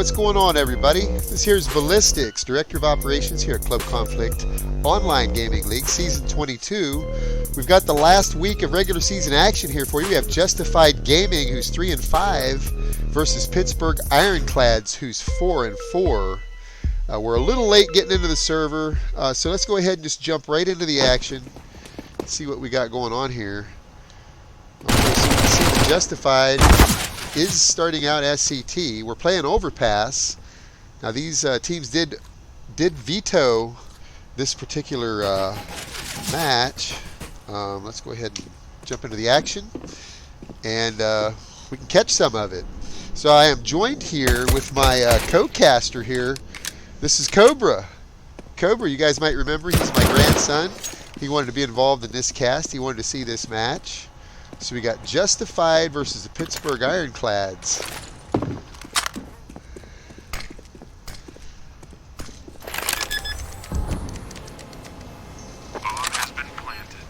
what's going on, everybody? This here's Ballistics, Director of Operations here at Club Conflict Online Gaming League, Season 22. We've got the last week of regular season action here for you. We have Justified Gaming, who's 3-5, versus Pittsburgh Ironclads, who's 4-4. We're a little late getting into the server, so let's go ahead and just jump right into the action. See what we got going on here. Okay, so you can see the Justified is starting out SCT. We're playing Overpass. Now these teams did veto this particular match. Let's go ahead and jump into the action, and we can catch some of it. So I am joined here with my co-caster here. This is Cobra. Cobra, you guys might remember, he's my grandson. He wanted to be involved in this cast. He wanted to see this match. So we got Justified versus the Pittsburgh Ironclads. Bomb has been planted.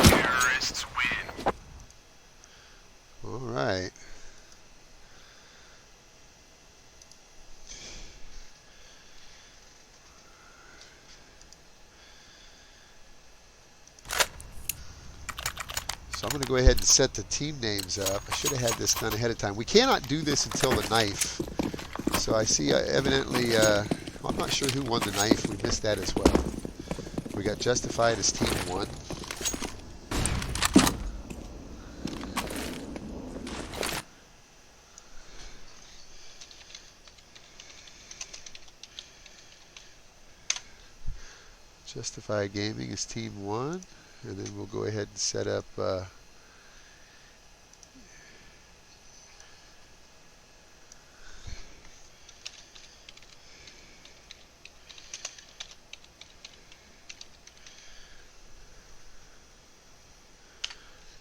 Terrorists win. All right. So I'm going to go ahead and set the team names up. I should have had this done ahead of time. We cannot do this until the knife. So I see evidently, I'm not sure who won the knife. We missed that as well. We got Justified as team 1. Justified Gaming is team 1. And then we'll go ahead and set up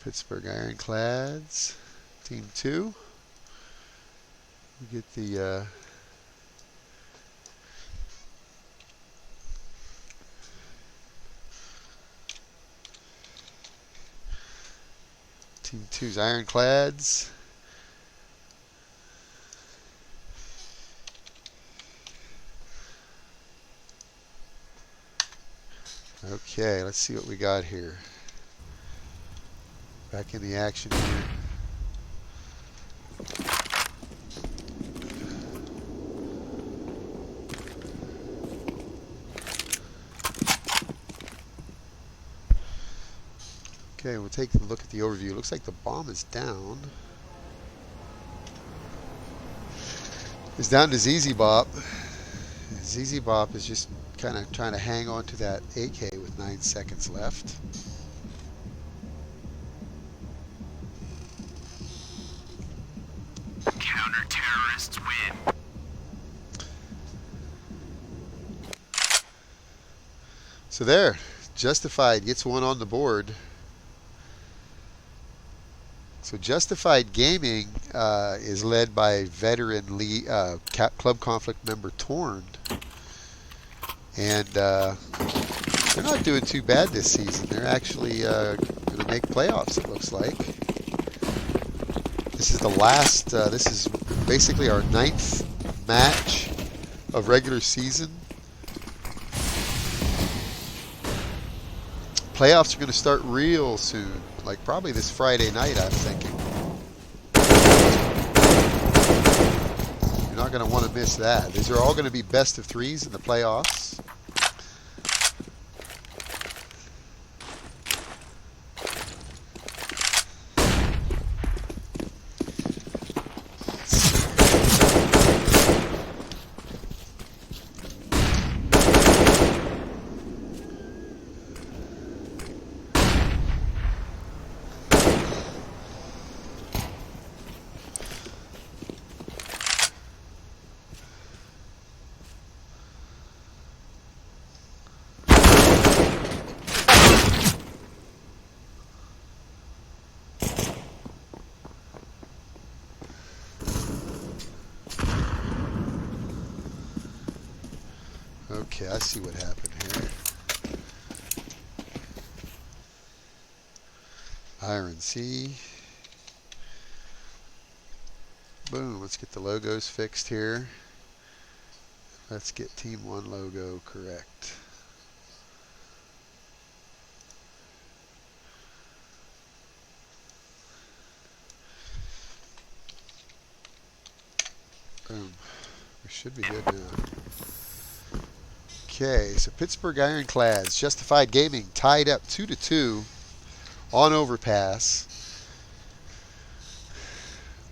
Pittsburgh Ironclads, team 2. We get the Team 2's Ironclads. Okay, let's see what we got here. Back in the action here. Okay, we'll take a look at the overview. It looks like the bomb is down. It's down to ZZ Bop. ZZ Bop is just kind of trying to hang on to that AK with 9 seconds left. Counter-terrorists win. So there, Justified gets one on the board. So Justified Gaming is led by veteran Club Conflict member Torn. And they're not doing too bad this season. They're actually going to make playoffs, it looks like. This is the last, this is basically our 9th match of regular season. Playoffs are going to start real soon, like probably this Friday night, I'm thinking. You're not going to want to miss that. These are all going to be best of 3s in the playoffs. Okay, I see what happened here. Iron C. Boom, let's get the logos fixed here. Let's get Team 1 logo correct. Boom. We should be good now. Okay, so Pittsburgh Ironclads, Justified Gaming tied up 2-2 on overpass.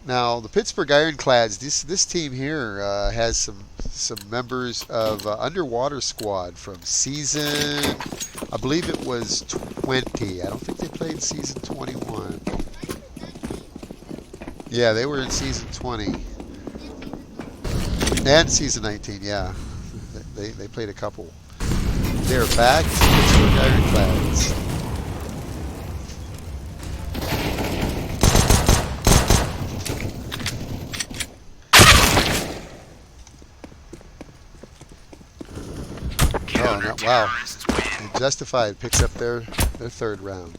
Now the Pittsburgh Ironclads, this team here has some members of Underwater Squad from season, I believe it was 20. I don't think they played season 21. Yeah, they were in season 20 and season 19. Yeah, they played a couple. They're back to Pittsburgh Ironclads. Oh, no, wow. And Justified picks up their third round.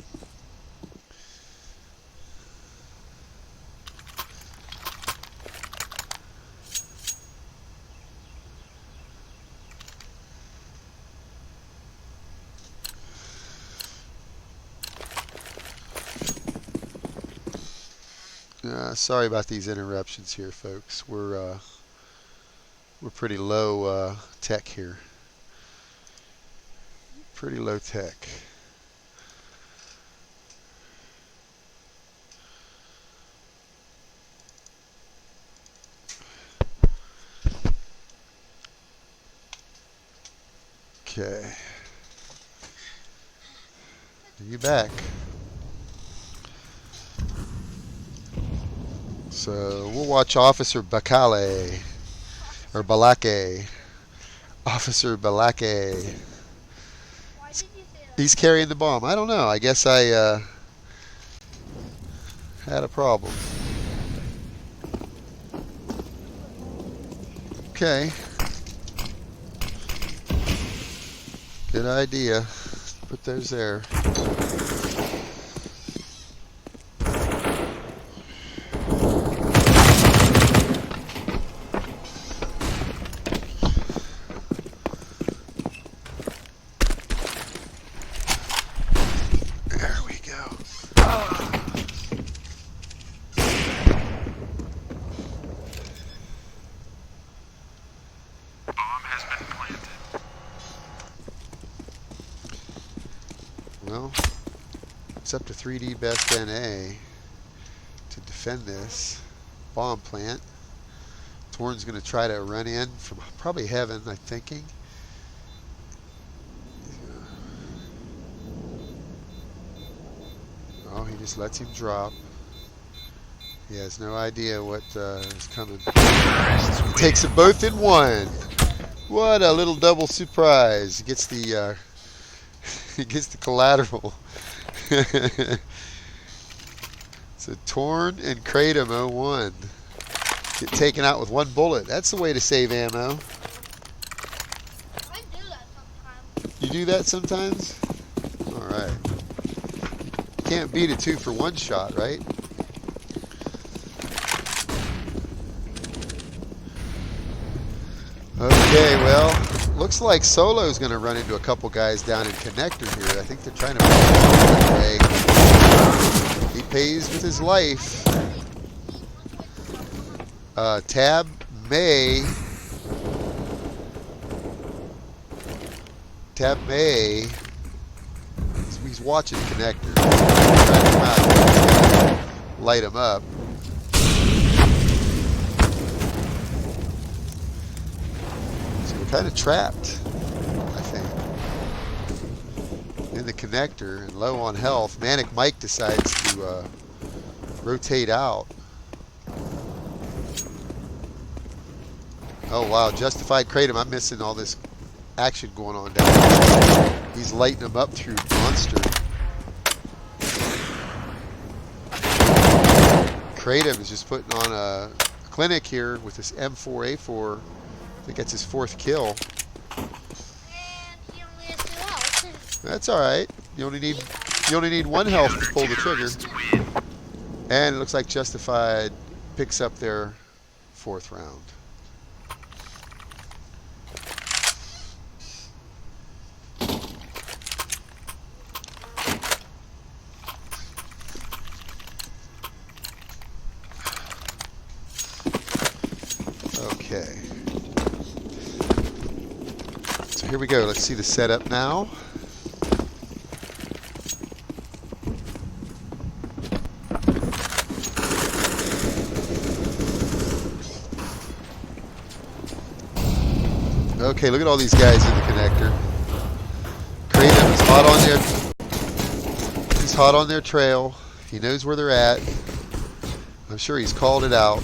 Sorry about these interruptions here, folks. We're pretty low tech here. Pretty low tech. Okay. Are you back? So we'll watch Officer Bakale, or Balake. Officer Balake. Why did you say that? He's carrying the bomb. I don't know. I guess I had a problem. Okay. Good idea. Put those there. There we go. Bomb has been planted. Well, it's up to 3D Best NA to defend this bomb plant. Torn's going to try to run in from probably heaven, I'm thinking. Oh, he just lets him drop. He has no idea what is coming. He takes them both in one. What a little double surprise. He gets the he gets the collateral. So Torn and Kratom 0-1 get taken out with one bullet. That's the way to save ammo. I do that sometimes. You do that sometimes? Alright. You can't beat a 2 for 1 shot, right? Okay, well, looks like Solo's going to run into a couple guys down in Connector here. I think they're trying to make that way. He pays with his life. Tab May. He's watching Connector. Trying to come out, light him up. Kind of trapped, I think, in the connector and low on health. Manic Mike decides to rotate out. Oh wow, Justified Kratom. I'm missing all this action going on down there. He's lighting them up through Monster. Kratom is just putting on a clinic here with this M4A4. I think that's his 4th kill. That's all right. You only need one health to pull the trigger. And it looks like Justified picks up their 4th round. Okay. So here we go. Let's see the setup now. Okay, look at all these guys in the connector. Kratom is hot on their. He's hot on their trail. He knows where they're at. I'm sure he's called it out.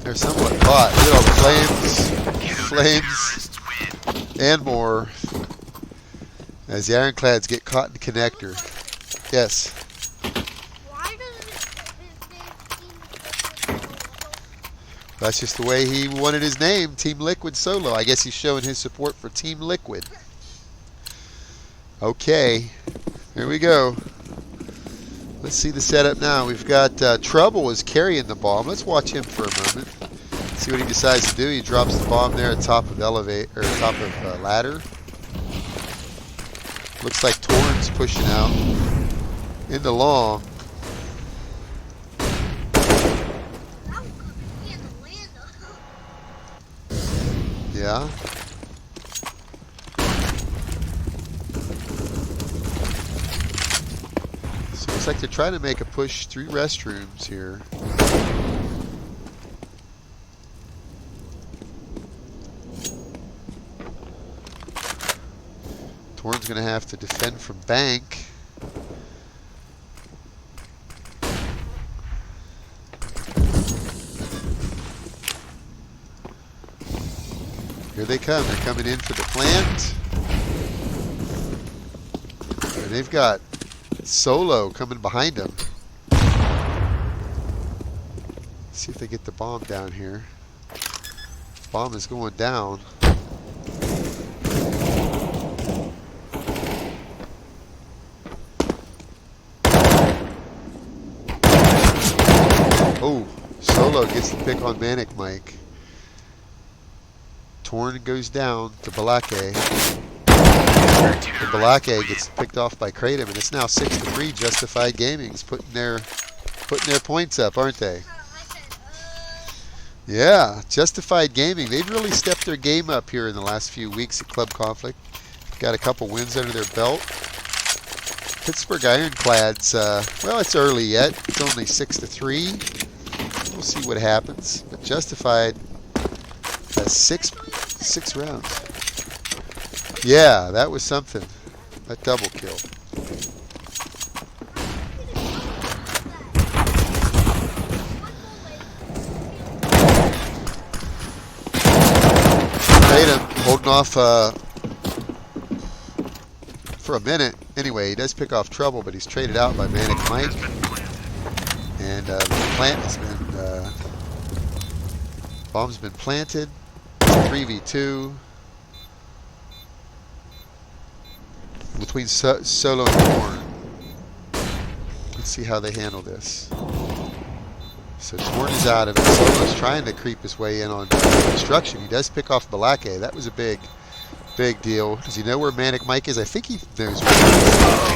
They're somewhat hot. Look at all the flames, and more. As the ironclads get caught in the connector. Yes. Why does his name Team Liquid Solo? That's just the way he wanted his name, Team Liquid Solo. I guess he's showing his support for Team Liquid. Okay, here we go. Let's see the setup now. We've got Trouble is carrying the bomb. Let's watch him for a moment. See what he decides to do. He drops the bomb there at top of ladder. Looks like Torn's pushing out into long. Yeah. So looks like they're trying to make a push through restrooms here. Torn's going to have to defend from bank. Here they come. They're coming in for the plant. And they've got Solo coming behind them. See if they get the bomb down here. Bomb is going down. Oh, Solo gets the pick on Manic Mike. Torn goes down to Balake. And Balake gets picked off by Kratom, and it's now 6-3. Justified Gaming's putting their points up, aren't they? Yeah, Justified Gaming. They've really stepped their game up here in the last few weeks at Club Conflict. Got a couple wins under their belt. Pittsburgh Ironclads, well, it's early yet. It's only 6-3. We'll see what happens. But Justified has six rounds. Yeah, that was something. That double kill. Kratom holding off for a minute. Anyway, he does pick off Trouble, but he's traded out by Manic Mike. And the plant has been bomb's been planted. 3v2 between Solo and Torn. Let's see how they handle this. So Torn is out of it. Solo's trying to creep his way in on construction. He does pick off Balake. That was a big deal. Does he know where Manic Mike is? I think he knows where he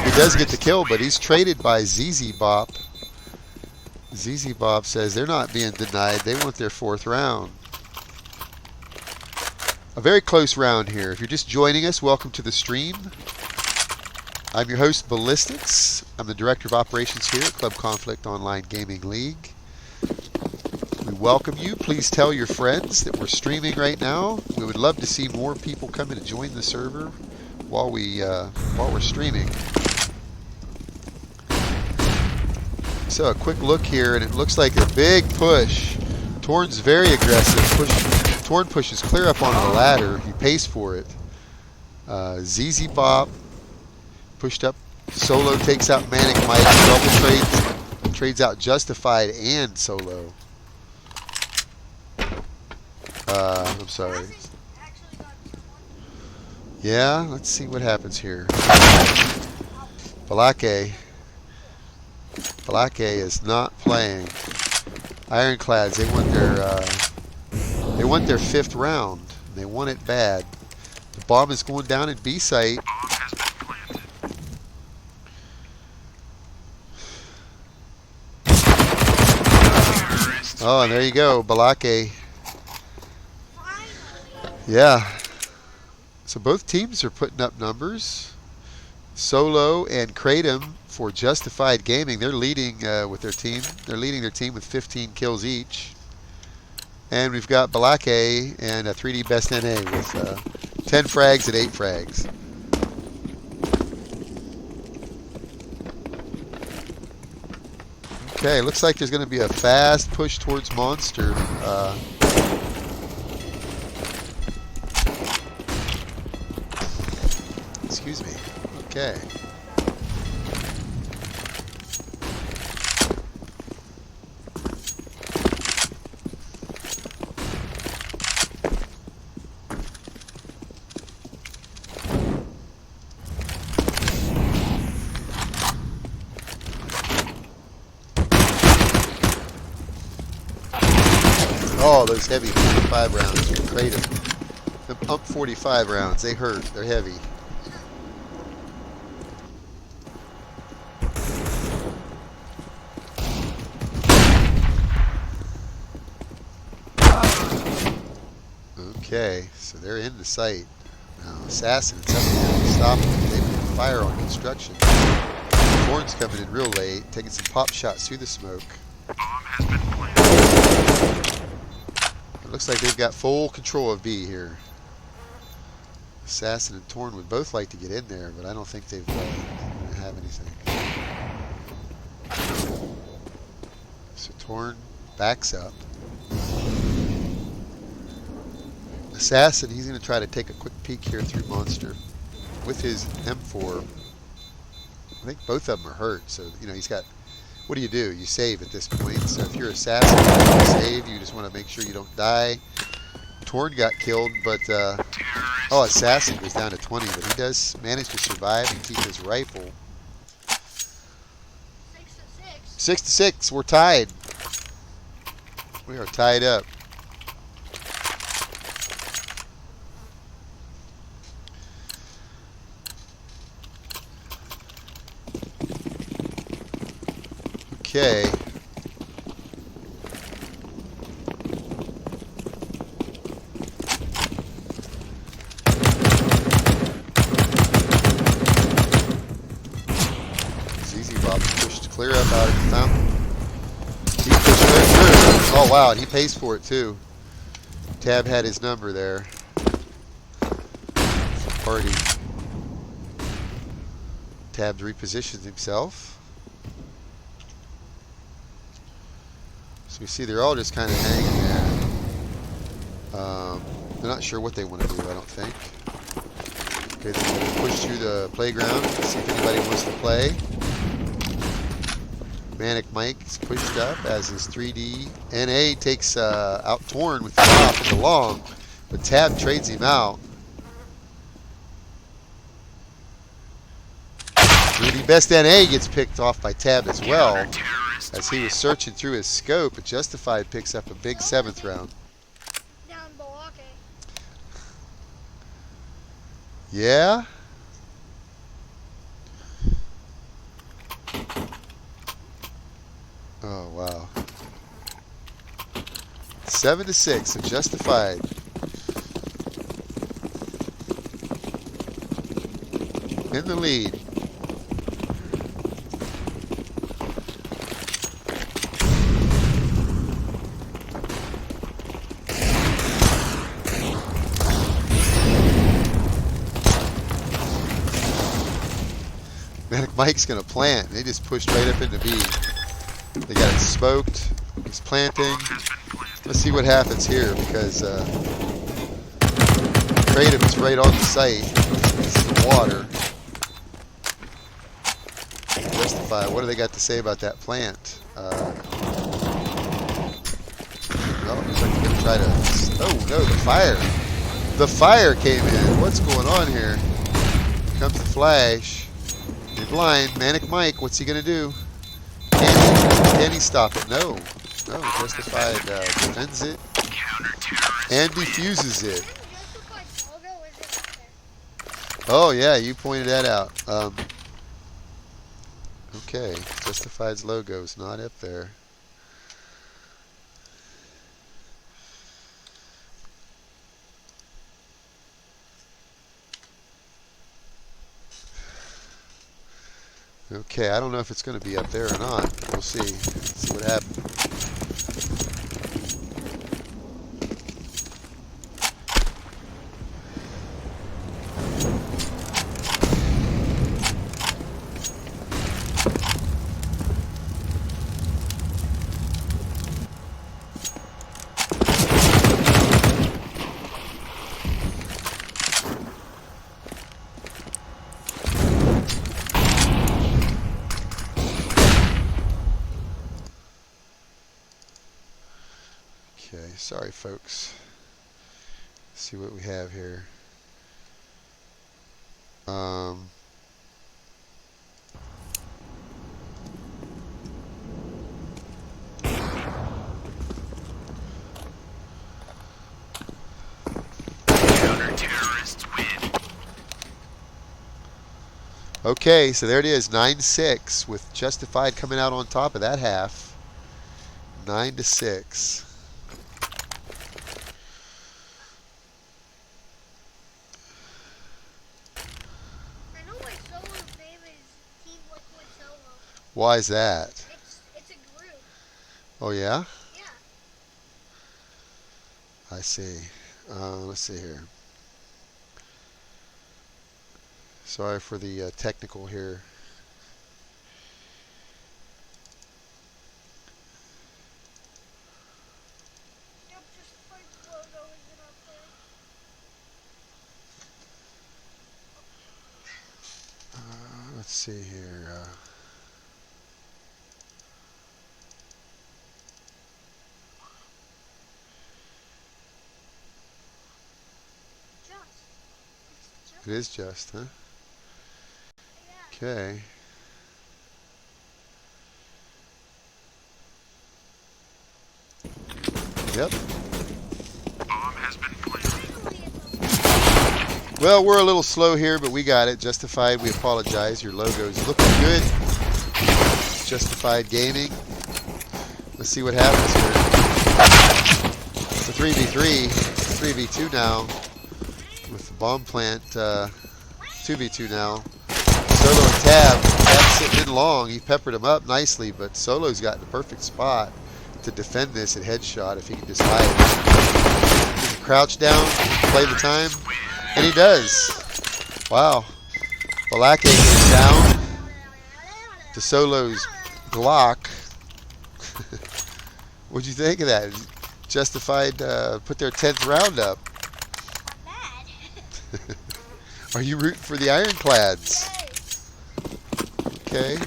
is. He does get the kill, but he's traded by ZZ Bop. ZZ Bop says they're not being denied. They want their 4th round. A very close round here. If you're just joining us, welcome to the stream. I'm your host, Ballistics. I'm the Director of Operations here at Club Conflict Online Gaming League. We welcome you. Please tell your friends that we're streaming right now. We would love to see more people come in and join the server while we're streaming. So a quick look here, and it looks like a big push. Torn's very aggressive. Torn pushes clear up onto the ladder. He pays for it. ZZ Bop pushed up. Solo takes out Manic Mike. Double trades out Justified and Solo. I'm sorry. Yeah, let's see what happens here. Balake is not playing. Ironclads, they want their 5th round. They want it bad. The bomb is going down at B site. Bomb has been planted. Oh, and there you go, Balake. Yeah. So both teams are putting up numbers. Solo and Kratom for Justified Gaming, they're leading with their team. They're leading their team with 15 kills each. And we've got Balake and a 3D Best NA with 10 frags and 8 frags. Okay, looks like there's going to be a fast push towards Monster. Excuse me. Okay. Oh, those heavy 45 rounds from Kratom. The pump 45 rounds, they hurt. They're heavy. Okay, so they're in the site. Now, Assassin, it's up to them to stop them. They put fire on construction. Torn's coming in real late, taking some pop shots through the smoke. Bomb has been planted. It looks like they've got full control of B here. Assassin and Torn would both like to get in there, but I don't think they've have anything. So Torn backs up. Assassin, he's going to try to take a quick peek here through Monster with his M4. I think both of them are hurt, so you know he's got. What do? You save at this point. So if you're Assassin, you save. You just want to make sure you don't die. Torn got killed, but oh, Assassin goes down to 20, but he does manage to survive and keep his rifle. 6 to 6. We're tied. We are tied up. Okay. ZZ Bob pushed clear up out of the fountain. He pushed clear through. Oh wow, and he pays for it too. Tab had his number there. Party. Tab repositions himself. So you see they're all just kind of hanging there. They're not sure what they want to do, I don't think. Okay, they're going to push through the playground, see if anybody wants to play. Manic Mike's pushed up as his 3D. NA takes out Torn with the top and the long, but Tab trades him out. 3D Best NA gets picked off by Tab as well. As he was searching through his scope, but Justified picks up a big 7th round. Down Balake. Yeah? Oh, wow. 7 to 6, so Justified. In the lead. Manic Mike's going to plant. They just pushed right up into B. They got it smoked. He's planting. Let's see what happens here because Kratom is right on the site. This is the water. Justify. What do they got to say about that plant? Well, looks like they're going to try to. Oh no, the fire! The fire came in. What's going on here? Here comes the flash. You're blind. Manic Mike, what's he gonna do? Can he stop it? No. No, Justified defends it and defuses it. Oh yeah, you pointed that out. Okay, Justified's logo is not up there. Okay, I don't know if it's going to be up there or not. We'll see. Let's see what happens. Okay, sorry folks. Let's see what we have here. Counter-terrorists win. Okay, so there it is, 9-6, with Justified coming out on top of that half. 9-6. Why is that? It's a group. Oh yeah? Yeah. I see. Let's see here. Sorry for the technical here. Yep, just the logo isn't up there. Let's see here. It is just, huh? Okay. Yep. Bomb has been planted. Well, we're a little slow here, but we got it. Justified, we apologize. Your logo's looking good. Justified Gaming. Let's see what happens here. It's a 3v3. 3v2 now. With the bomb plant, 2v2 now. Solo and Tab. Tab's sitting in long. He peppered him up nicely, but Solo's got the perfect spot to defend this at headshot if he can just hide. He can crouch down, play the time, and he does. Wow. Balake is down to Solo's Glock. What'd you think of that? Justified put their 10th round up. Are you rooting for the Ironclads? Okay.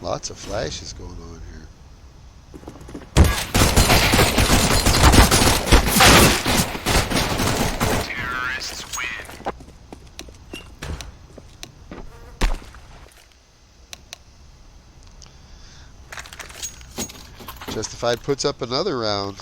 Lots of flashes going on here. Terrorists win. Justified puts up another round.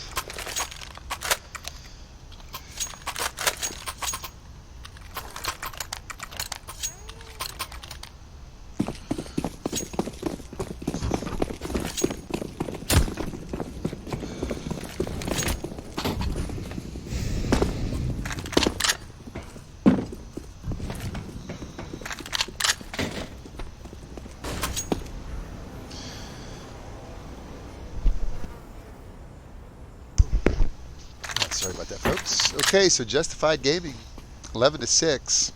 Sorry about that, folks. Okay, so Justified Gaming, 11-6.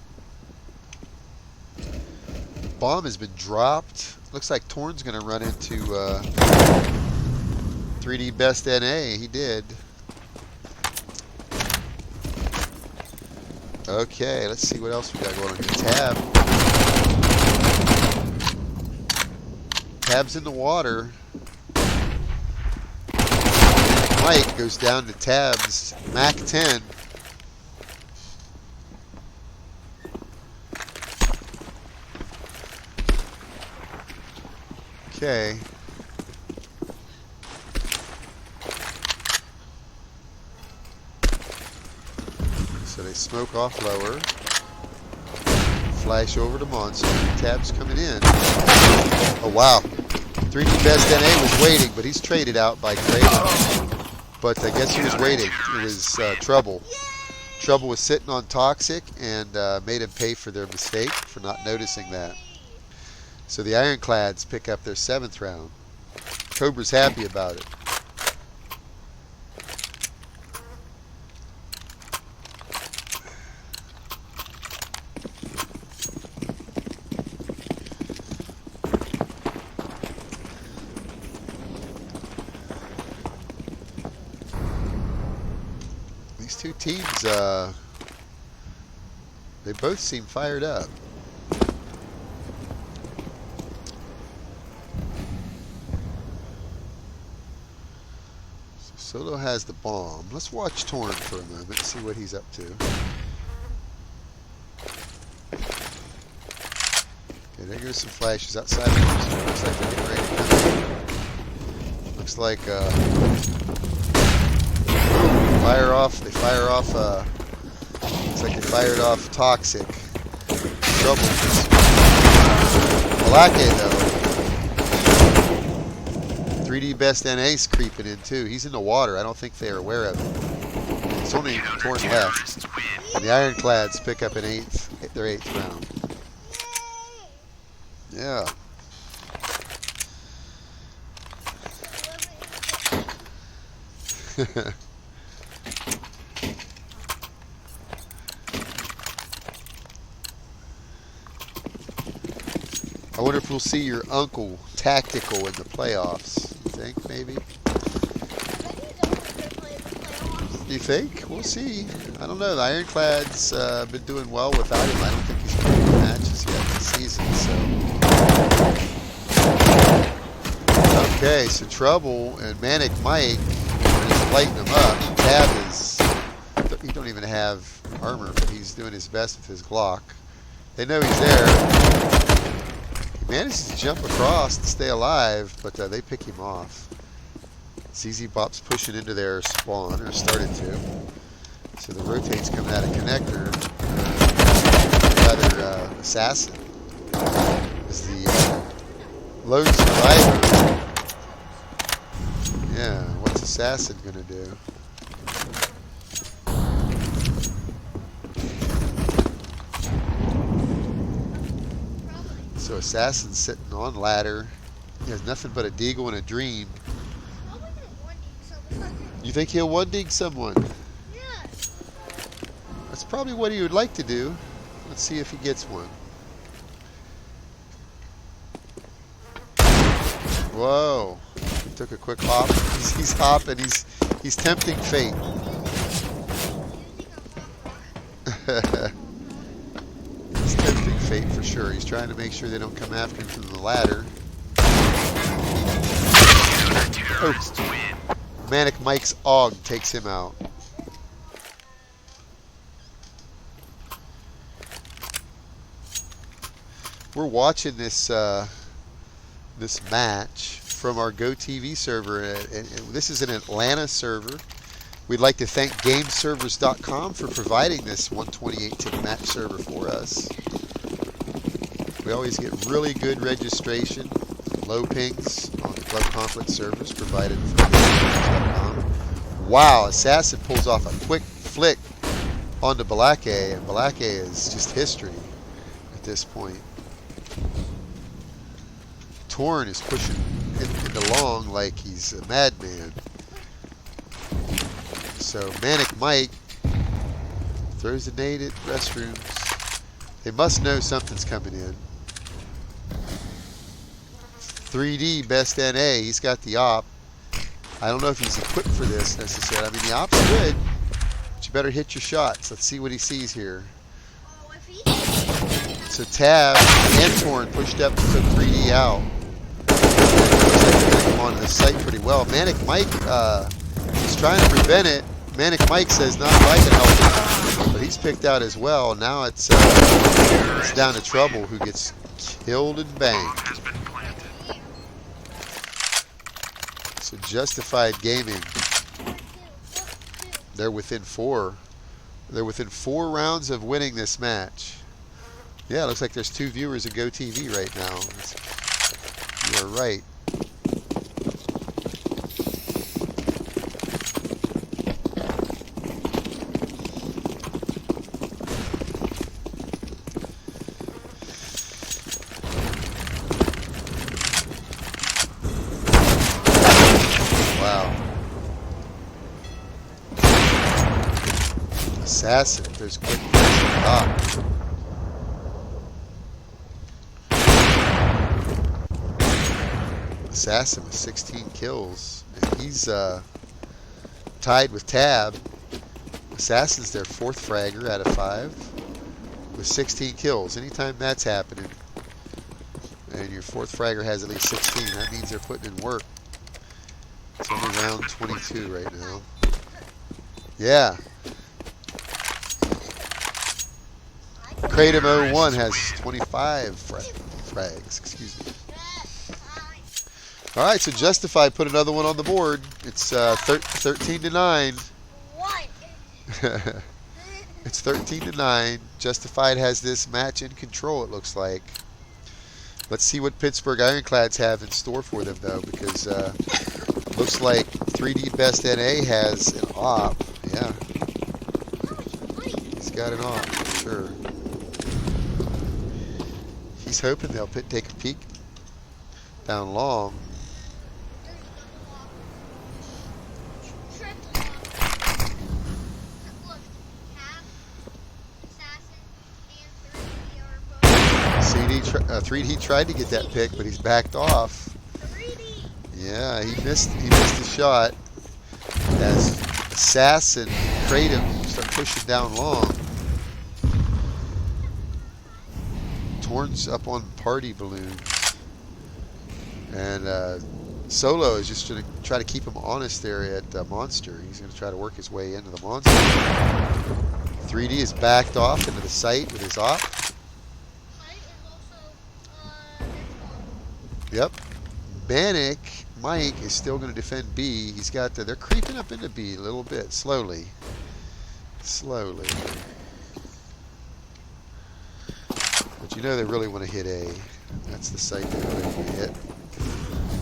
Bomb has been dropped. Looks like Torn's going to run into 3D best NA, he did. Okay, let's see what else we got going on here. Tab's in the water. Mike goes down to Tab's Mac 10. Okay. So they smoke off lower. Flash over to Monster. Tab's coming in. Oh wow. 3D Best NA was waiting, but he's traded out by Craven. But I guess he was waiting. It was Trouble. Trouble was sitting on Toxic and made him pay for their mistake for not noticing that. So the Ironclads pick up their 7th round. Cobra's happy about it. These two teams, they both seem fired up. So Solo has the bomb. Let's watch Torn for a moment, see what he's up to. Okay, there goes some flashes outside of him. Looks like they're getting ready to come. Looks like they fire off, looks like they fired off Toxic. Trouble. Malake though. 3D Best NA's creeping in too. He's in the water. I don't think they're aware of it. It's only Torn left. And the Ironclads pick up their 8th round. Yeah. I wonder if we'll see your uncle tactical in the playoffs. You think, maybe? You think? We'll see. I don't know. The Ironclads been doing well without him. I don't think he's playing any matches yet this season. So, okay. So Trouble and Manic Mike are just lighting him up. Tab is, he don't even have armor, but he's doing his best with his Glock. They know he's there. He manages to jump across to stay alive, but they pick him off. ZZ Bop's pushing into their spawn, or started to. So the rotate's coming out of connector. Rather, Assassin is the lone survivor. Yeah, what's Assassin gonna do? So Assassin's sitting on ladder. He has nothing but a deagle and a dream. You think he'll one-dig someone? Yeah. That's probably what he would like to do. Let's see if he gets one. Whoa. He took a quick hop. He's hopping. He's tempting fate. He's tempting fate for sure. He's trying to make sure they don't come after him from the ladder. Oh. Manic Mike's AUG takes him out. We're watching this this match from our GoTV server, and this is an Atlanta server. We'd like to thank GameServers.com for providing this 128-tick match server for us. We always get really good registration, low pings on the Club Conflict servers provided from GameServers.com. Wow, Assassin pulls off a quick flick onto Balake, and Balake is just history at this point. Torn is pushing it along like he's a madman. So Manic Mike throws a nade at restrooms. They must know something's coming in. 3D Best NA, he's got the op. I don't know if he's equipped for this necessarily. I mean, the op's good, but you better hit your shots. Let's see what he sees here. Oh, if he So Tab and Torn pushed up and took 3D out. Looks like they're going to come onto the site pretty well. Manic Mike is trying to prevent it. Manic Mike says, not if I can help it. But he's picked out as well. Now it's down to Trouble, who gets killed and banged. Has been planted. So Justified Gaming, they're within 4. They're within 4 rounds of winning this match. Yeah, it looks like there's 2 viewers at GoTV right now. You're right. Wow. Assassin, there's quick pressure. Assassin with 16 kills. And he's tied with Tab. Assassin's their 4th fragger out of 5 with 16 kills. Anytime that's happening, and your 4th fragger has at least 16, that means they're putting in work. It's only round 22 right now. Yeah. Kratom 01 has 25 frags. Excuse me. All right, so Justified put another one on the board. It's 13-9. What? It's 13-9. Justified has this match in control, it looks like. Let's see what Pittsburgh Ironclads have in store for them, though, because looks like 3D Best NA has an op. Yeah, he's got an op for sure. He's hoping they'll take a peek down long. CD 3D tried to get that pick, but he's backed off. Yeah, he missed the shot as Assassin Kratom start pushing down long. Torn's up on Party Balloons, and Solo is just going to try to keep him honest there at Monster. He's going to try to work his way into the Monster. 3D is backed off into the site with his op. Yep. Manic Mike is still going to defend B. He's got they're creeping up into B a little bit, slowly. Slowly. But you know they really want to hit A. That's the site they really want to hit.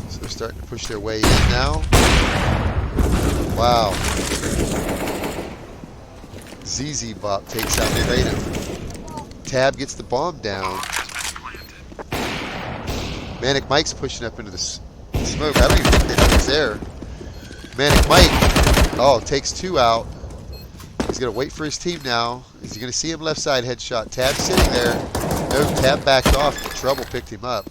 So they're starting to push their way in now. Wow. ZZ Bop takes out Kratom. Tab gets the bomb down. Manic Mike's pushing up into the smoke. I don't even think they know he's there. Manic Mike, takes 2 out. He's going to wait for his team now. Is he going to see him left side headshot? Tab sitting there. No, Tab backed off, but Trouble picked him up.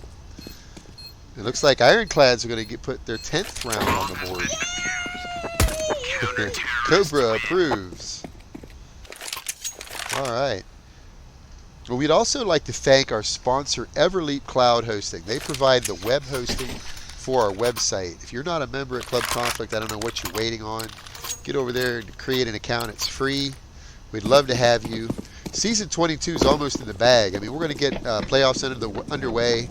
It looks like Ironclads are going to put their 10th round on the board. Cobra approves. All right. Well, we'd also like to thank our sponsor, Everleap Cloud Hosting. They provide the web hosting for our website. If you're not a member at Club Conflict, I don't know what you're waiting on. Get over there and create an account. It's free. We'd love to have you. Season 22 is almost in the bag. I mean, we're going to get playoffs underway,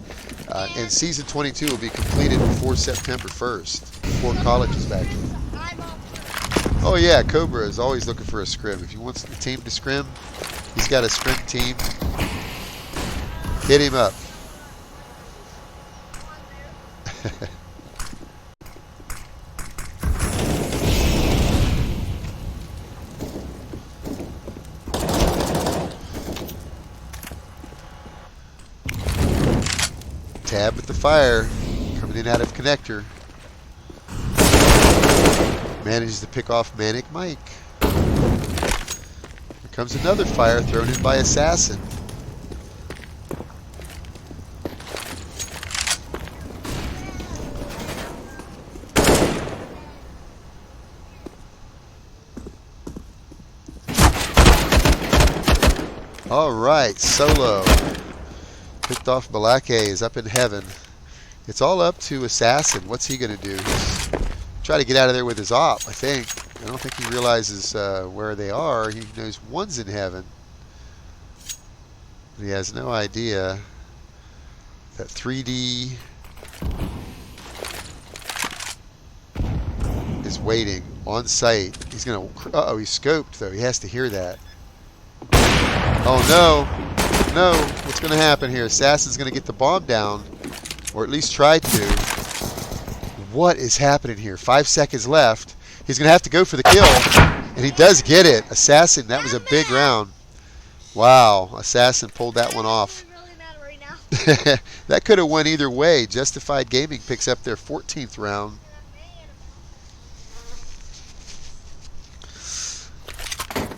and Season 22 will be completed before September 1st, before college is back in. Oh, yeah, Cobra is always looking for a scrim. If he wants the team to scrim, he's got a scrim team. Hit him up. Tab with the fire, coming in out of connector. Manages to pick off Manic Mike. Here comes another fire thrown in by Assassin. All right, Solo. Picked off Balake is up in heaven. It's all up to Assassin. What's he going to do? Try to get out of there with his op, I think. I don't think he realizes where they are. He knows one's in heaven. But he has no idea that 3D is waiting on site. He's going to... Uh-oh, he's scoped, though. He has to hear that. Oh, no. No. What's going to happen here? Assassin's going to get the bomb down. Or at least try to. What is happening here? 5 seconds left. He's going to have to go for the kill. And he does get it. Assassin, that was a big round. Wow. Assassin pulled that one off. I'm really mad right now. That could have went either way. Justified Gaming picks up their 14th round.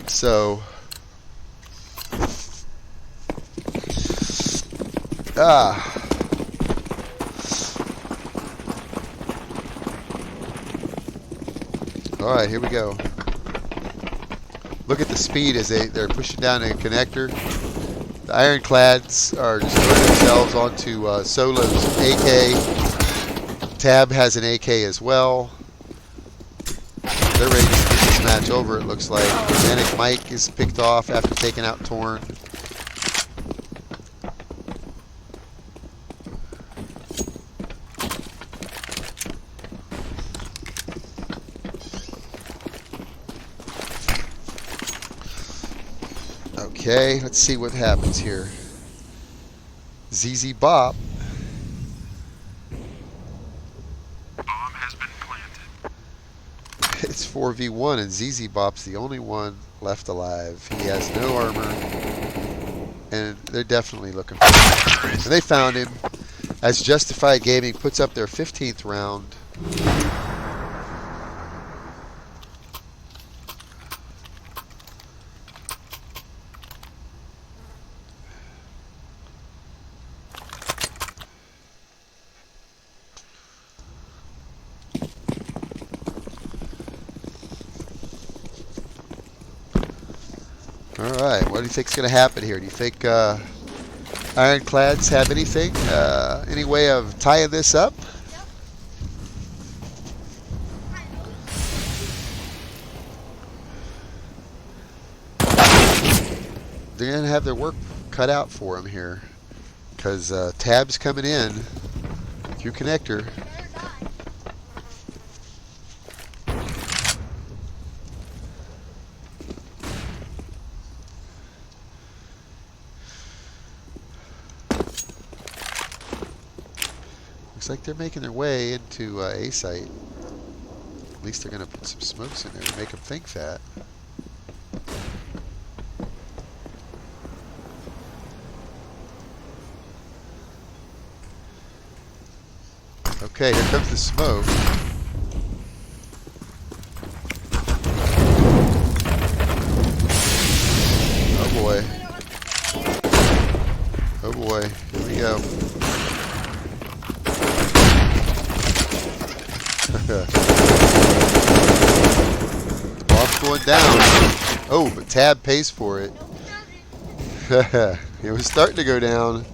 So, all right, here we go. Look at the speed as they're pushing down a connector. The Ironclads are just throwing themselves onto Solo's AK. Tab has an AK as well. They're ready to get this match over, it looks like. Manic Mike is picked off after taking out Torn. Okay, let's see what happens here. ZZ Bop. Bomb has been planted. It's 4v1 and ZZ Bop's the only one left alive. He has no armor. And they're definitely looking for him. And they found him as Justified Gaming puts up their 15th round. Alright, what do you think's going to happen here? Do you think Ironclads have anything? Any way of tying this up? They're going to have their work cut out for them here. Because Tab's coming in through connector. Looks like they're making their way into A site. At least they're going to put some smokes in there to make them think that. Okay, here comes the smoke. Oh boy. Oh boy. Here we go. Bomb's going down. Oh, but Tab pays for it. It was starting to go down.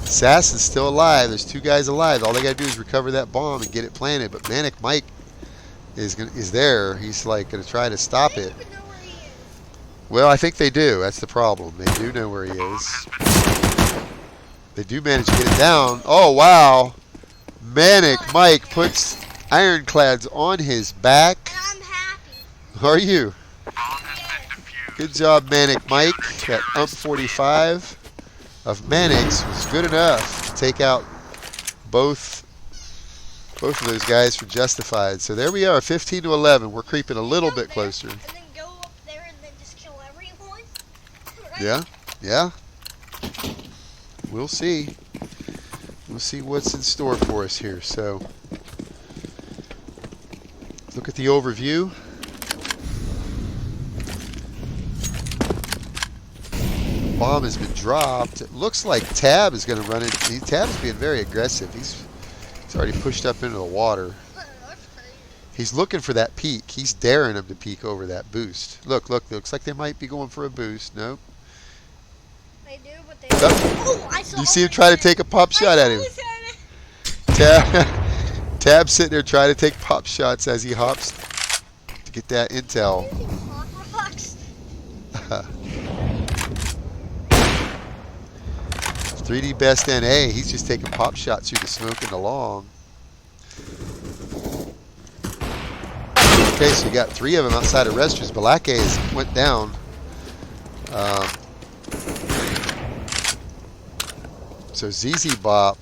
Assassin's still alive. There's two guys alive. All they got to do is recover that bomb and get it planted. But Manic Mike is there. He's like going to try to stop it. Well, I think they do. That's the problem. They do know where he is. They do manage to get it down. Oh, wow. Manic Mike puts Ironclads on his back. And I'm happy. Are you? Bomb has been defused. Good job, Manic Mike. That ump 45 of Manic's was good enough to take out both of those guys for Justified. So there we are, 15 to 11. We're creeping a little bit closer. And then go up there and then just kill everyone. Right? Yeah, yeah. We'll see. We'll see what's in store for us here. So, look at the overview. Bomb has been dropped. It looks like Tab is going to run it. Tab's being very aggressive. He's already pushed up into the water. He's looking for that peak. He's daring him to peek over that boost. Look, looks like they might be going for a boost. Nope. They do, but they. Oh, Oh, I saw. you see him try to take a pop shot at him. Tab sitting there trying to take pop shots as he hops to get that intel. 3D Best NA, he's just taking pop shots through the smoke and the long. Okay, so you got 3 of them outside of restrooms. Balake went down. So ZZ Bop,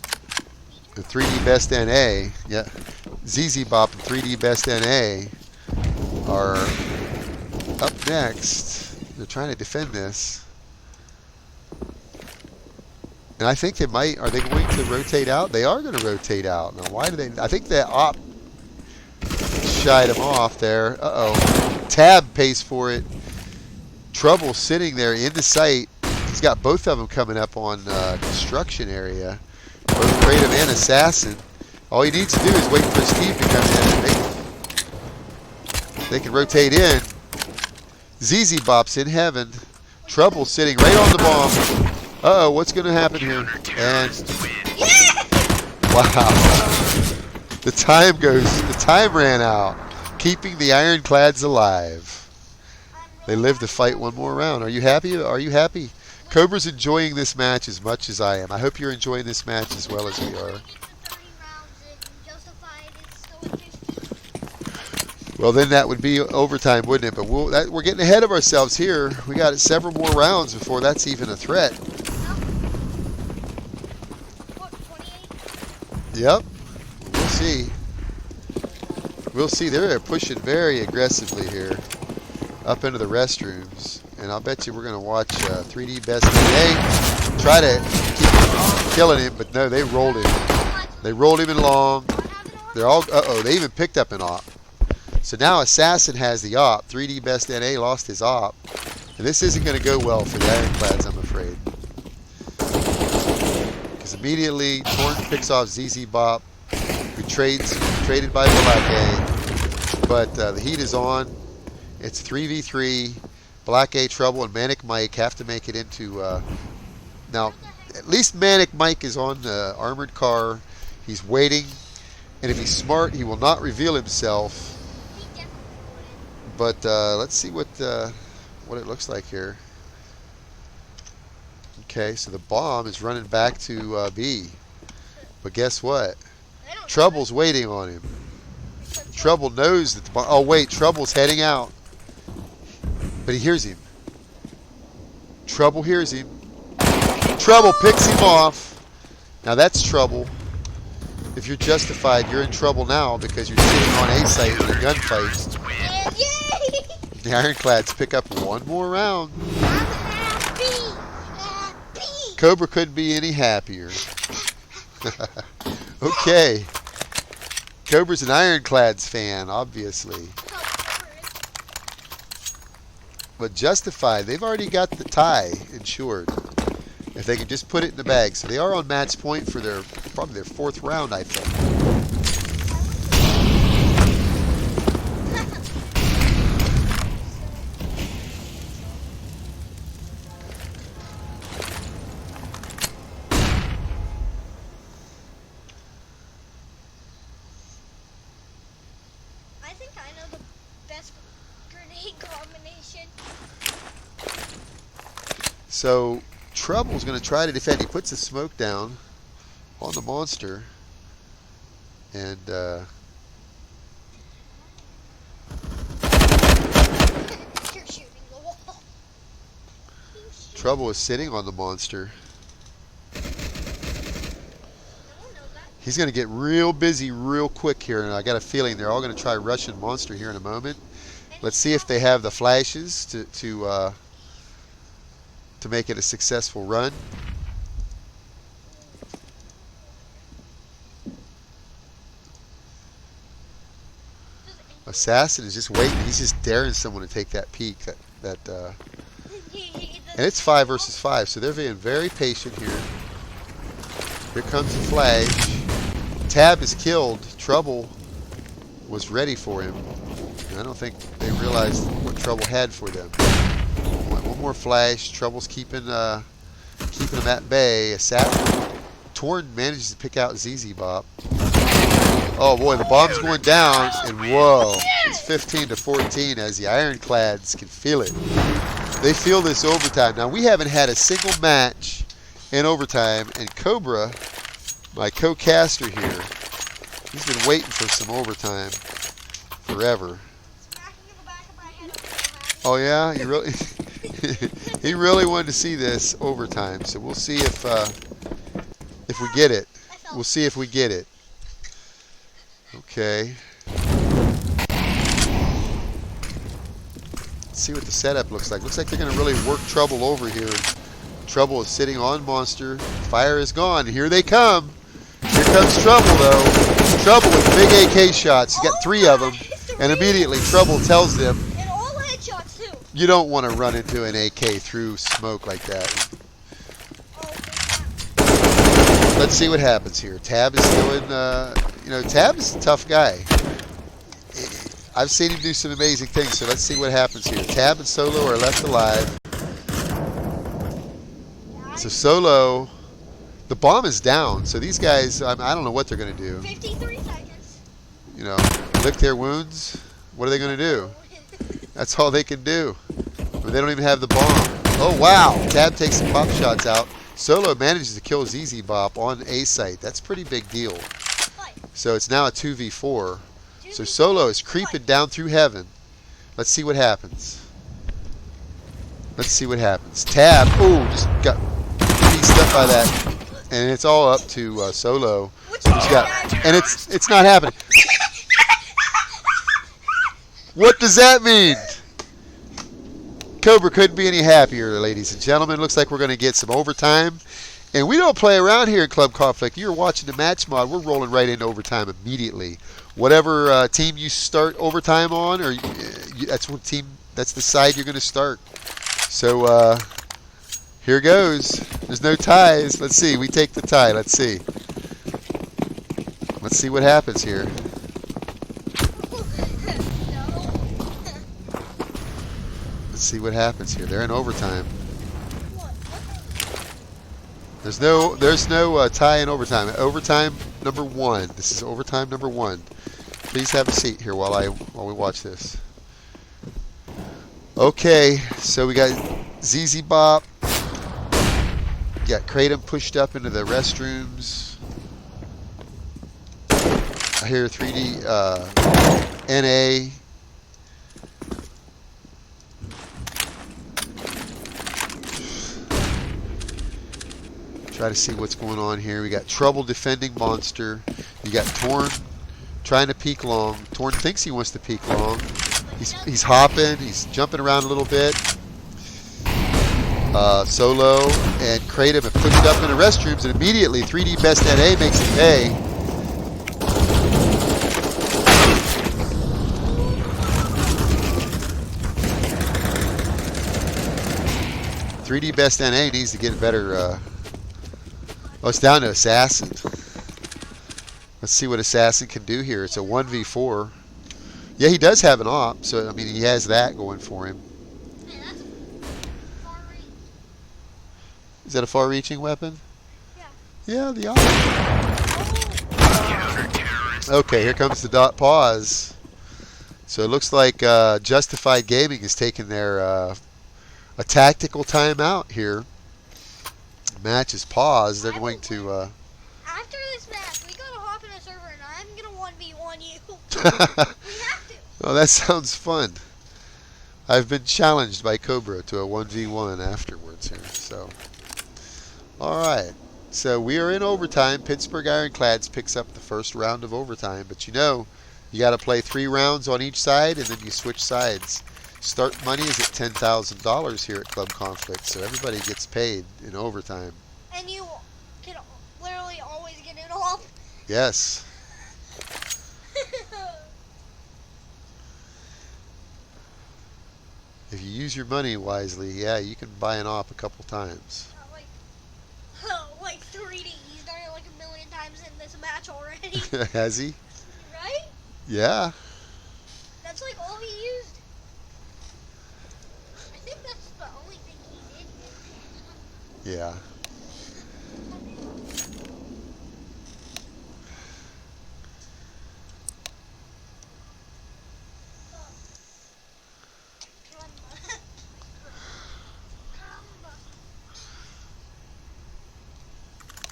the 3D Best NA, yeah, ZZ Bop and 3D Best NA are up next. They're trying to defend this. And I think they might, are they going to rotate out? They are going to rotate out. Now, why do they? I think that op shied him off there. Uh-oh. Tab pays for it. Trouble sitting there in the sight. He's got both of them coming up on construction area. Both Kratom and Assassin. All he needs to do is wait for his team to come in. And they can rotate in. ZZ Bop's in heaven. Trouble sitting right on the bomb. Uh-oh, what's going to happen here? And wow, the time ran out, keeping the Ironclads alive. They live to fight one more round. Are you happy? Are you happy? Cobra's enjoying this match as much as I am. I hope you're enjoying this match as well as we are. Well, then that would be overtime, wouldn't it? But we're getting ahead of ourselves here. We got several more rounds before that's even a threat. Yep. We'll see. We'll see. They're pushing very aggressively here up into the restrooms. And I'll bet you we're going to watch 3D Best NA try to keep killing him. But no, they rolled him. They rolled him in long. They're all, uh-oh, they even picked up an op. So now Assassin has the op. 3D Best NA lost his op. And this isn't going to go well for the Ironclads, I'm afraid. Because immediately, Torn picks off ZZ Bop, who traded by Balake. But the heat is on. It's 3v3. Balake, Trouble, and Manic Mike have to make it into... now, at least Manic Mike is on the armored car. He's waiting. And if he's smart, he will not reveal himself. But let's see what it looks like here. Okay, so the bomb is running back to B. But guess what? Trouble's waiting on him. Trouble knows that the bomb... Oh, wait, Trouble's heading out. But he hears him. Trouble hears him. Trouble picks him off. Now that's trouble. If you're justified, you're in trouble now because you're sitting on A site in a gunfight. The Ironclads pick up one more round. Cobra couldn't be any happier. Okay. Cobra's an Ironclads fan, obviously. But justified, they've already got the tie insured. If they can just put it in the bag. So they are on match point for probably their 4th round, I think. I think I know the best grenade combination. So Trouble's going to try to defend. He puts the smoke down on the monster. And You're shooting the wall. Trouble is sitting on the monster. He's going to get real busy real quick here, and I got a feeling they're all going to try rushing monster here in a moment. Let's see if they have the flashes to make it a successful run. Assassin is just waiting. He's just daring someone to take that peek. And it's 5 versus 5, so they're being very patient here. Here comes the flash. Tab is killed. Trouble was ready for him. I don't think they realized what Trouble had for them. One more flash. Trouble's keeping them at bay. Torn manages to pick out ZZ Bop. Oh boy, the bomb's going down, and whoa, it's 15-14 as the Ironclads can feel it. They feel this overtime. Now, we haven't had a single match in overtime, and Cobra, my co-caster here, he's been waiting for some overtime forever. Oh yeah, he really, he really wanted to see this overtime. So we'll see if we get it. We'll see if we get it. Okay. Let's see what the setup looks like. Looks like they're going to really work Trouble over here. Trouble is sitting on Monster. Fire is gone. Here they come. Here comes Trouble, though. Trouble with big AK shots. He's got 3 of them. And immediately Trouble tells them, and all headshots, too. you don't want to run into an AK through smoke like that. Let's see what happens here. Tab is doing, Tab is a tough guy. I've seen him do some amazing things, so let's see what happens here. Tab and Solo are left alive. So Solo, the bomb is down, so these guys, I don't know what they're going to do. 53 seconds. Lick their wounds. What are they going to do? That's all they can do. But they don't even have the bomb. Oh, wow. Tab takes some pop shots out. Solo manages to kill ZZ Bop on A site. That's a pretty big deal. So it's now a 2v4. So Solo is creeping down through heaven. Let's see what happens. Let's see what happens. Tab, just got pieced up by that. And it's all up to Solo. And it's not happening. What does that mean? Cobra couldn't be any happier, ladies and gentlemen. Looks like we're going to get some overtime. And we don't play around here at Club Conflict. You're watching the match mod. We're rolling right into overtime immediately. Whatever team you start overtime on, or that's the side you're going to start. So here goes. There's no ties. Let's see. We take the tie. Let's see. Let's see what happens here. Let's see what happens here. They're in overtime. There's no tie in overtime. Overtime number 1. This is overtime number 1. Please have a seat here while we watch this. Okay, so we got ZZ Bop. Got Kratom pushed up into the restrooms. I hear 3D NA. Try to see what's going on here. We got Trouble defending Monster. You got Torn trying to peek long. Torn thinks he wants to peek long. He's hopping. He's jumping around a little bit. Solo and Kratom have pushed up in the restrooms, and immediately 3D Best NA makes it pay. .3D Best NA needs to get better. Oh, it's down to Assassin. Let's see what Assassin can do here. It's a 1v4. Yeah, he does have an op, so I mean he has that going for him. Man, that's far reach. Is that a far-reaching weapon? Yeah. Yeah, the op. Okay, here comes the dot pause. So it looks like Justified Gaming is taking their a tactical timeout here. Match is paused. They're going to. After this match, we gotta hop in a server, and I'm gonna 1v1 you. We have to. Oh, that sounds fun. I've been challenged by Cobra to a 1v1 afterwards here. So, all right. So we are in overtime. Pittsburgh Ironclads picks up the first round of overtime, but you got to play 3 rounds on each side, and then you switch sides. Start money is at $10,000 here at Club Conflict, so everybody gets paid in overtime. And you can literally always get it off. Yes. If you use your money wisely, yeah, you can buy an op a couple times. Like 3D. He's done it like a million times in this match already. Has he? Right? Yeah. That's like all he used. I think that's the only thing he did. Yeah.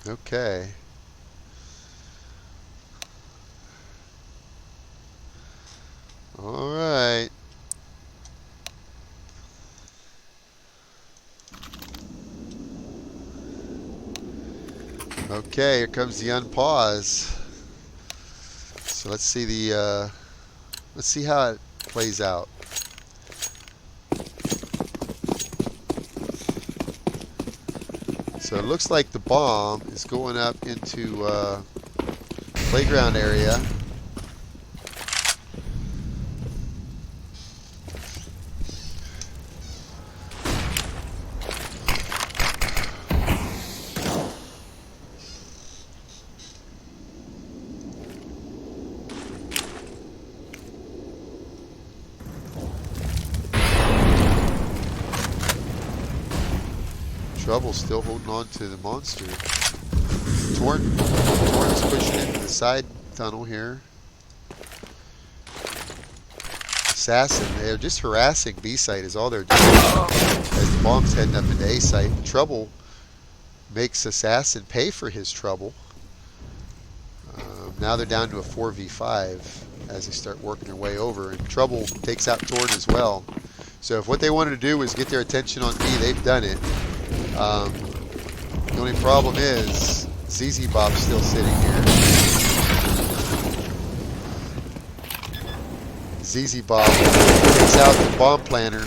Okay. All right. Okay, here comes the unpause. So let's see let's see how it plays out. So it looks like the bomb is going up into playground area. Trouble still holding on to the monster. Torrent's pushing into the side tunnel here. Assassin, they're just harassing B site is all they're doing as the bomb's heading up into A site. Trouble makes Assassin pay for his trouble. Now they're down to a 4v5 as they start working their way over, and Trouble takes out Torrent as well. So if what they wanted to do was get their attention on B, they've done it. The only problem is ZZ Bob's still sitting here. ZZ Bob takes out the bomb planter.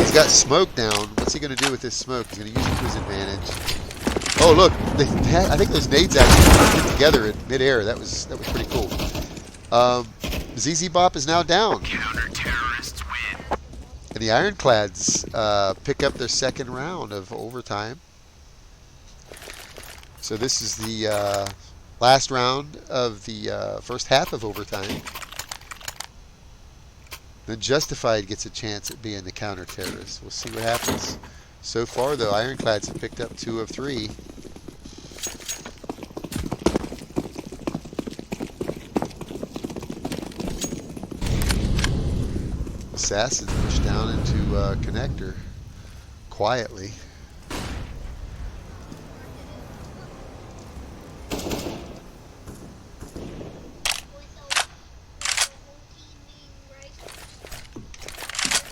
He's got smoke down. What's he going to do with this smoke? He's going to use it to his advantage. Oh look, I think those nades actually hit together in midair. That was pretty cool. ZZ Bop is now down. Counter-terrorists win. And the Ironclads pick up their second round of overtime. So this is the last round of the first half of overtime. Then Justified gets a chance at being the counter-terrorist. We'll see what happens. So far, though, Ironclads have picked up 2 of 3. Assassin pushed down into connector quietly.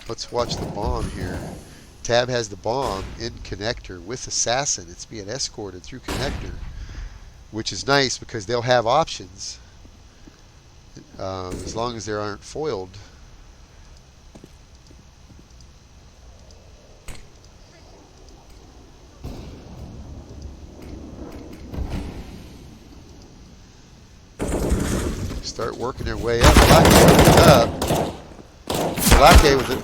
Let's watch the bomb here. Tab has the bomb in connector with Assassin. It's being escorted through connector, which is nice because they'll have options as long as they aren't foiled. Start working their way up. Lake with it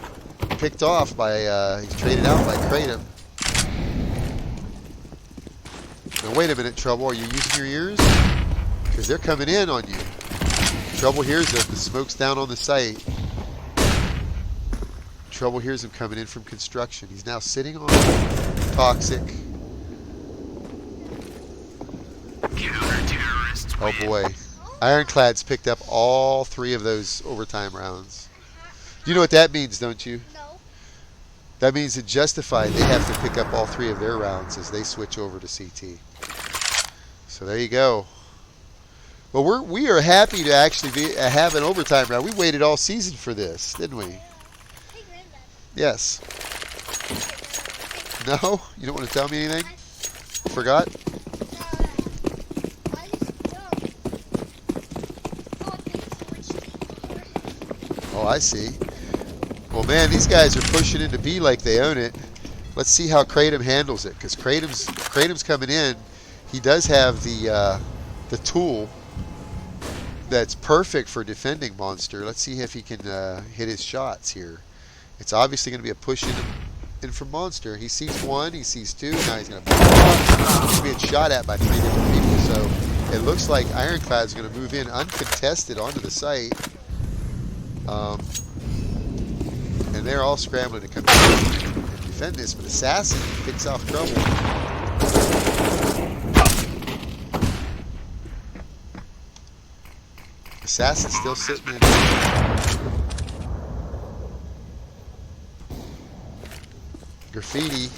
picked off by, he's traded out by Kratom. Now wait a minute, Trouble, are you using your ears? Because they're coming in on you. Trouble hears them, the smoke's down on the site. Trouble hears him coming in from construction. He's now sitting on Toxic. Counter-terrorists Oh boy. Ironclads picked up all 3 of those overtime rounds. You know what that means, don't you? No. That means that Justified, they have to pick up all 3 of their rounds as they switch over to CT. So there you go. Well, we are happy to actually have an overtime round. We waited all season for this, didn't we? Hey, Granddad. Yes. No? You don't want to tell me anything? Forgot? I just thought they switched people. Oh, I see. Well, man, these guys are pushing into B like they own it. Let's see how Kratom handles it, because Kratom's coming in. He does have the tool that's perfect for defending Monster. Let's see if he can hit his shots here. It's obviously going to be a push in from Monster. He sees 1, he sees 2, now he's going to be shot at by 3 different people. So it looks like Ironclad's going to move in uncontested onto the site. And they're all scrambling to come in and defend this, but Assassin picks off trouble. Assassin's still sitting in. Graffiti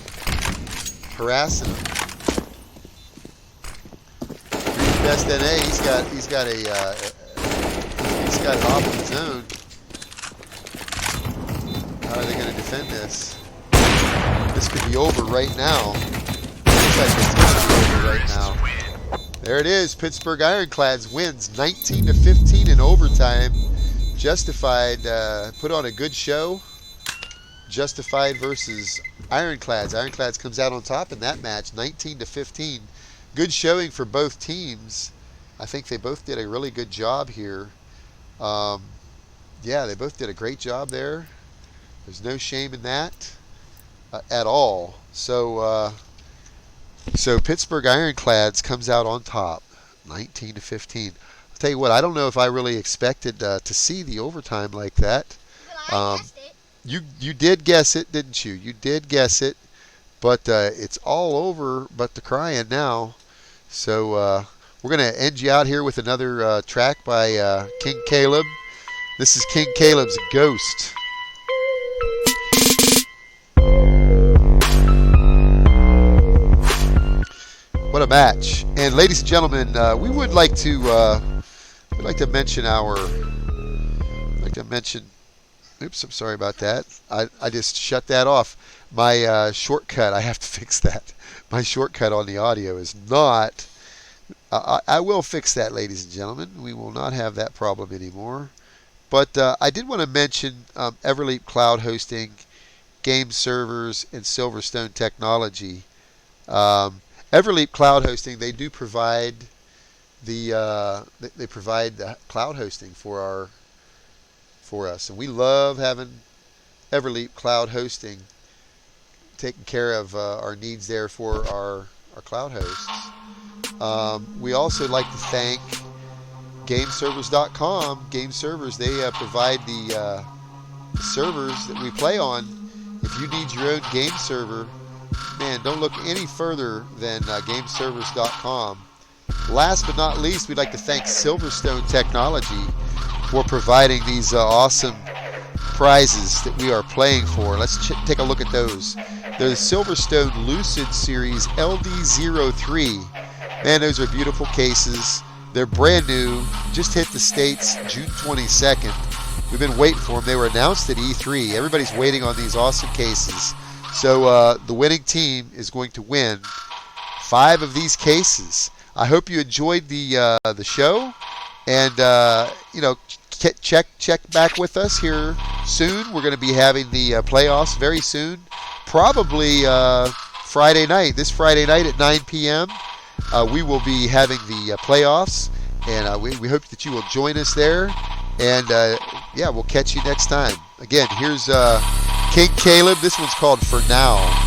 harassing him. Best NA, he's got it off of his own. How are they going to defend this? This could be over right now. Looks like this could be over right now. There it is. Pittsburgh Ironclads wins 19-15 in overtime. Justified put on a good show. Justified versus Ironclads. Ironclads comes out on top in that match, 19-15. Good showing for both teams. I think they both did a really good job here. Yeah, they both did a great job there. There's no shame in that at all. So Pittsburgh Ironclads comes out on top, 19-15. I'll tell you what, I don't know if I really expected to see the overtime like that. Well, I guessed it. You did guess it, didn't you? You did guess it, but it's all over but the crying now. So we're going to end you out here with another track by King Caleb. This is King Caleb's Ghost. What a match! And ladies and gentlemen, we would like to mention Oops, I'm sorry about that. I just shut that off. My shortcut, I have to fix that. My shortcut on the audio is not. I will fix that, ladies and gentlemen. We will not have that problem anymore. But I did want to mention Everleap Cloud Hosting, Game Servers, and Silverstone Technology. Everleap Cloud Hosting, they do provide the cloud hosting for us, and we love having Everleap Cloud Hosting taking care of our needs there for our cloud hosts. We also like to thank GameServers.com. Game Servers, they provide the servers that we play on. If you need your own game server, man, don't look any further than GameServers.com. Last but not least, we'd like to thank Silverstone Technology for providing these awesome prizes that we are playing for. Let's take a look at those. They're the Silverstone Lucid Series LD03. Man, those are beautiful cases. They're brand new, just hit the States June 22nd. We've been waiting for them. They were announced at E3. Everybody's waiting on these awesome cases. So the winning team is going to win 5 of these cases. I hope you enjoyed the show, and check back with us here soon. We're going to be having the playoffs very soon, probably Friday night. This Friday night at 9 p.m. We will be having the playoffs, and we hope that you will join us there. And yeah, we'll catch you next time. Again, here's King Caleb. This one's called For Now.